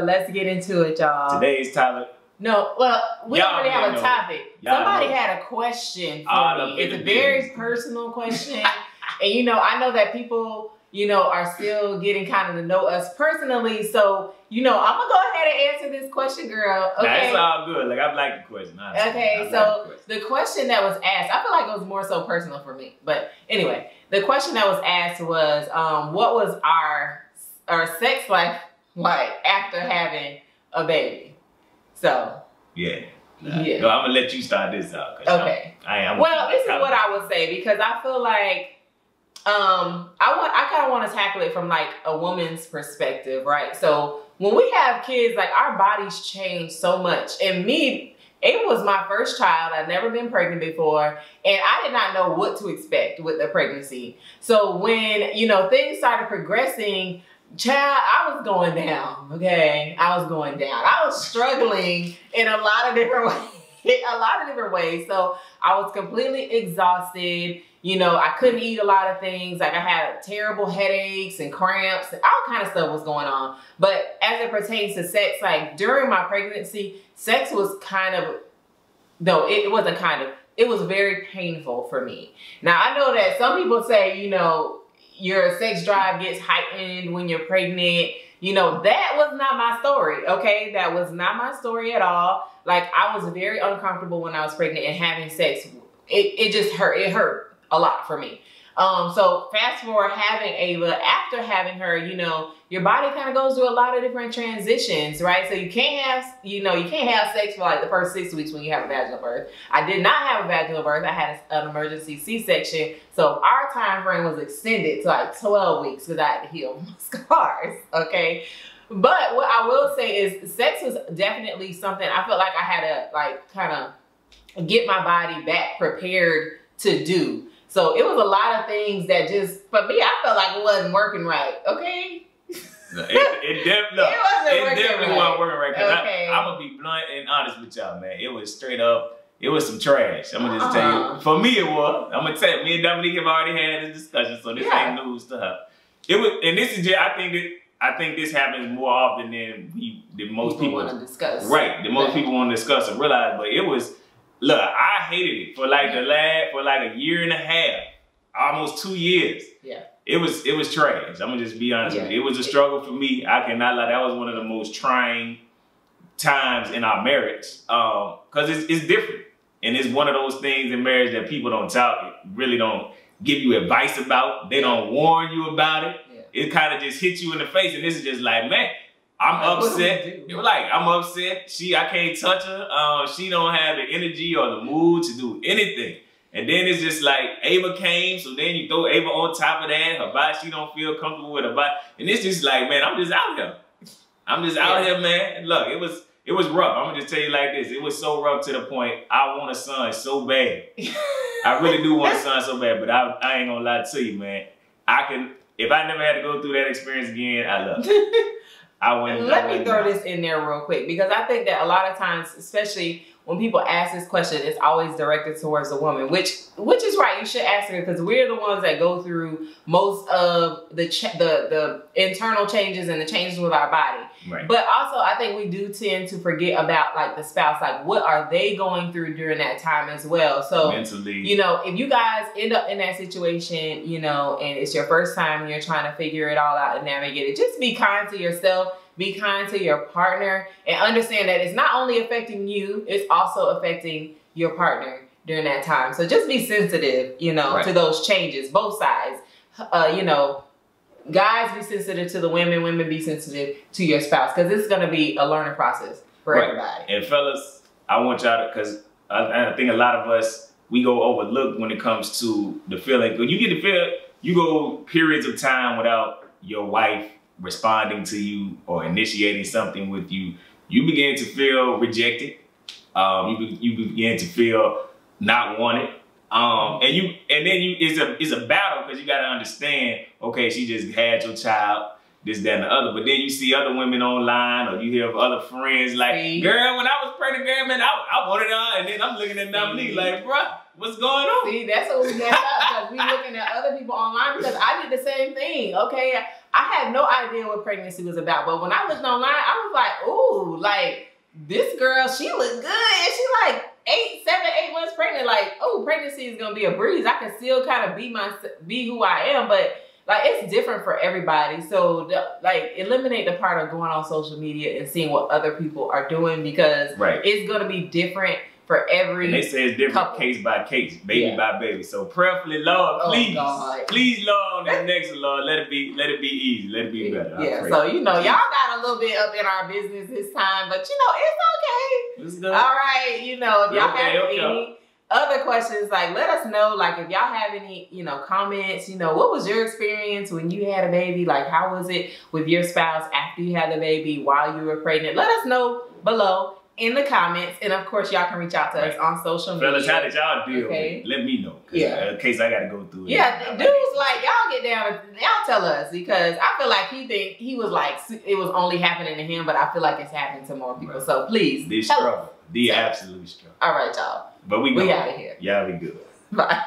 Let's get into it, y'all. Today's topic. No, well, we don't really have a topic. Somebody had a question for me. It's a very personal question. And, you know, I know that people, you know, are still getting kind of to know us personally. So, you know, I'm going to go ahead and answer this question, girl. Okay. Nah, it's all good. Like, I like the question. Honestly. Okay, so the question that was asked, I feel like it was more so personal for me. But anyway, the question that was asked was, what was our sex life like after having a baby? So. Yeah. Yeah. No, I'm going to let you start this out. Okay. Well, this is what I would say, because I feel like I kind of want to tackle it from like a woman's perspective, right? So when we have kids, like our bodies change so much. And me, it was my first child. I'd never been pregnant before, and I did not know what to expect with the pregnancy. So when, you know, things started progressing, child, I was going down, okay? I was going down. I was struggling in a lot of different ways. So I was completely exhausted. You know, I couldn't eat a lot of things. Like I had terrible headaches and cramps and all kind of stuff was going on. But as it pertains to sex, like during my pregnancy, sex was kind of, no, it wasn't kind of, it was very painful for me. Now I know that some people say, you know, your sex drive gets heightened when you're pregnant. You know, that was not my story, okay? That was not my story at all. Like, I was very uncomfortable when I was pregnant, and having sex, it just hurt. It hurt a lot for me. So fast forward having Ava, after having her, you know, your body kind of goes through a lot of different transitions, right? So you can't have, you know, you can't have sex for like the first 6 weeks when you have a vaginal birth. I did not have a vaginal birth. I had an emergency C-section. So our time frame was extended to like 12 weeks because I had to heal my scars, okay? But what I will say is sex was definitely something I felt like I had to like kind of get my body back prepared to do. So it was a lot of things that just, for me, I felt like it wasn't working right, okay? No, it definitely wasn't working right. Okay. I'm going to be blunt and honest with y'all, man. It was straight up, it was some trash. I'm going to just tell you. For me, it was. I'm going to tell you, me and Dominique have already had this discussion, so this ain't news to her. It was, and this is just, I think this happens more often than most people want to discuss. Right, than most people want to discuss and realize, but it was, look, I hated it for like a year and a half, almost 2 years. Yeah. It was trash. I'm gonna just be honest with you. It was a struggle for me. I cannot lie. That was one of the most trying times in our marriage. Cause it's different. And it's one of those things in marriage that people don't talk, really don't give you advice about. They don't warn you about it. Yeah. It kind of just hits you in the face. And this is just like, man, I'm upset. Like, I'm upset. I can't touch her. She don't have the energy or the mood to do anything. And then it's just like Ava came, so then you throw Ava on top of that. Her body, she don't feel comfortable with her body. And it's just like, man, I'm just out here. I'm just out here, man. Look, it was rough. I'm gonna just tell you like this. It was so rough to the point I want a son so bad. I really do want a son so bad, but I ain't gonna lie to you, man. If I never had to go through that experience again, I love it. Let me throw this in there real quick, because I think that a lot of times, especially when people ask this question, it's always directed towards a woman, which is right. You should ask her, because we're the ones that go through most of the internal changes and the changes with our body. Right. But also, I think we do tend to forget about like the spouse, like what are they going through during that time as well. So mentally, you know, if you guys end up in that situation, you know, and it's your first time and you're trying to figure it all out and navigate it, just be kind to yourself. Be kind to your partner, and understand that it's not only affecting you, it's also affecting your partner during that time. So just be sensitive, you know, to those changes, both sides. You know, guys be sensitive to the women, women be sensitive to your spouse, because it's going to be a learning process for everybody. And fellas, I want y'all to, because I think a lot of us, we go overlooked when it comes to the feeling. When you get the feel, you go periods of time without your wife responding to you or initiating something with you, you begin to feel rejected. You begin to feel not wanted. And then it's a battle, because you got to understand, okay, she just had your child, this, that, and the other. But then you see other women online, or you hear of other friends like, girl, when I was pregnant, girl, man, I wanted her. And then I'm looking at Dominique like, bruh, what's going on? See, that's what we messed up, because we looking at other people online, because I did the same thing, okay? I had no idea what pregnancy was about, but when I looked online, I was like, ooh, like this girl, she look good. And she like 8 months pregnant. Like, oh, pregnancy is gonna be a breeze. I can still kind of be who I am, but like it's different for everybody. So like eliminate the part of going on social media and seeing what other people are doing, because it's gonna be different for every. And they say it's different couple. Case by case, baby by baby. So prayerfully, Lord, please, Lord, on that next, Lord, let it be easy, let it be better. Yeah. So you know, y'all got a little bit up in our business this time, but you know, it's okay. It's good. All right. You know, if y'all have any other questions, like let us know. Like if y'all have any, you know, comments. You know, what was your experience when you had a baby? Like how was it with your spouse after you had the baby, while you were pregnant? Let us know below in the comments, and of course y'all can reach out to us on social media. Fellas, how did y'all deal with it? Let me know. In case I gotta go through it. Yeah, dudes like y'all get down and y'all tell us, because I feel like he was like it was only happening to him, but I feel like it's happening to more people. So please, the struggle, the absolute struggle. All right, y'all. But we out of here. Y'all be good. Bye.